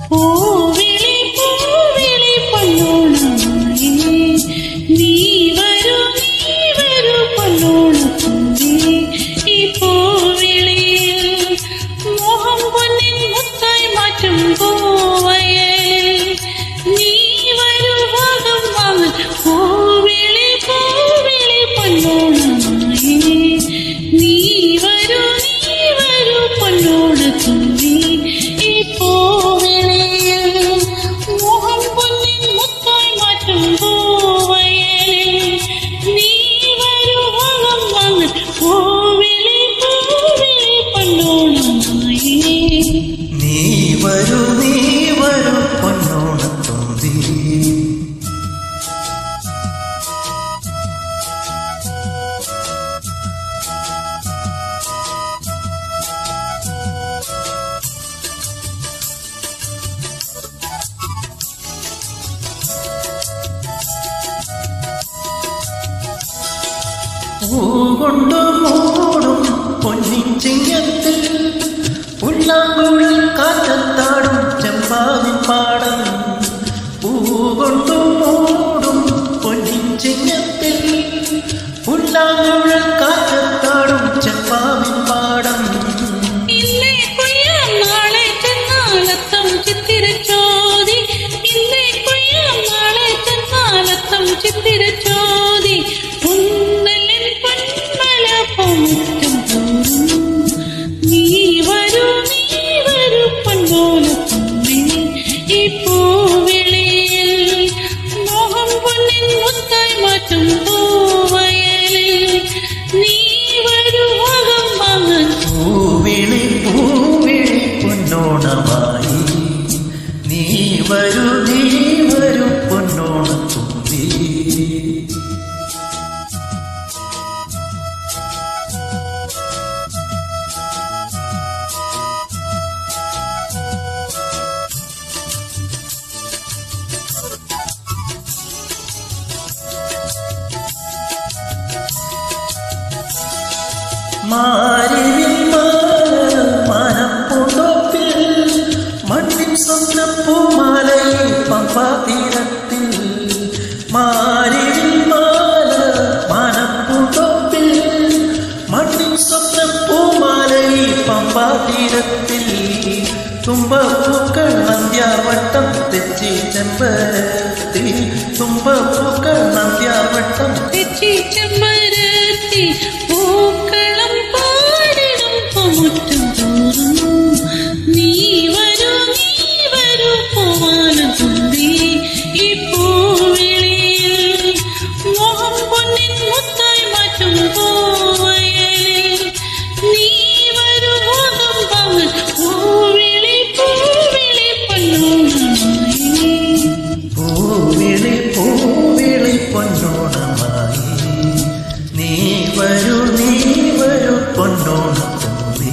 പൂവിളി പൂവിളി പൊന്നോണമായി നീ വരൂ പൊന്നോണത്തുമ്പി. ഈ പൂവിളിയിൽ മോഹം പൊന്നിൻ മുത്തായി മാറ്റും പൂവയലിൽ നീ വരൂ ഭാഗം വാങ്ങൽ. പൂവിളി പൂവിളി പൊന്നോണമായി നീ വരൂ പൊന്നോണത്തുമ്പി. ഈ പൂവിളിയിൽ മോഹം പൊന്നിൻ മുത്തായി മാറ്റും പൂവയലിൽ നീ വരൂ ഭാഗം വാങ്ങൽ. പൂവിളി പൂവിളി പൊന്നോണമായി നീ വരൂ പൊന്നോണത്തുമ്പി. പൂകൊണ്ടു മൂടും പൊന്നിൻ ചിങ്ങത്തിൽ പുല്ലാങ്കുഴൽ കാറ്റത്താടും ചെമ്പാവിൻ പാടം. പൂകൊണ്ടു മൂടും പൊന്നിൻ ചിങ്ങത്തിൽ പുല്ലാങ്കുഴൽ കാറ്റത്താടും ചെമ്പാവിൻ പാടം. ഇന്നേ കൊയ്യാം നാളെ ചെന്നാലത്തം ചിത്തിരച്ചോതി. ഇന്നേ കൊയ്യാം നാളെ ചെന്നാലത്തം ചിത്തിരച്ചോതി. പൊന്നലൻ പൊന്മല പൊമുറ്റം തോറും നീ വരൂ പൊന്നോണത്തുമ്പി. ഈ പൂവിളിയിൽ മോഹം പൊന്നിൻ മുത്തായി മാറ്റും പൂവയലിൽ നീ വരൂ ഭാഗം വാങ്ങൽ. പൂവിളി പൂവിളി പൊന്നോണമായി നീ വരൂ പൊന്നോണത്തുമ്പി. മാരിവിൽ മാനപ്പൂന്തോപ്പിൽ മണ്ണിൻ സ്വപ്നപ്പൂമാലയിൽ പമ്പാതീരത്തിൽ. മാരിവിൽ മാനപ്പൂന്തോപ്പിൽ മണ്ണിൻ സ്വപ്നപ്പൂമാലയിൽ പമ്പാതീരത്തിൽ. തുമ്പപ്പൂക്കൾ നന്ദ്യാവട്ടം തെച്ചി ചെമ്പരത്തി. തുമ്പപ്പൂക്കൾ നന്ദ്യാവട്ടം തെച്ചി ചെമ്പരത്തി. പൂക്കളം പാടിടും പൊമുറ്റം തോറും നീ വരൂ പൂവാനത്തുമ്പി. ഈ പൂവിളിയിൽ മോഹം പൊന്നിൻ മുത്തായി മാറ്റും പൂവയലിൽ നീ വരൂ ഭാഗം വാങ്ങൽ. പൂവിളി പൂവിളി പൊന്നോണമായി പൂവിളി പൂവിളി പൊന്നോണമായി നീ വരൂ പൊന്നോണത്തുമ്പി.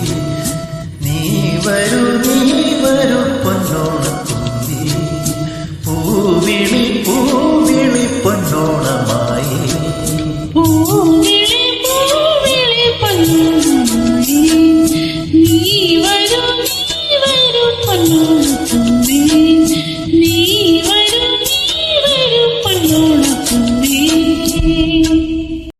നീ വരൂ പൊന്നോണത്തുമ്പി. പൂവിളി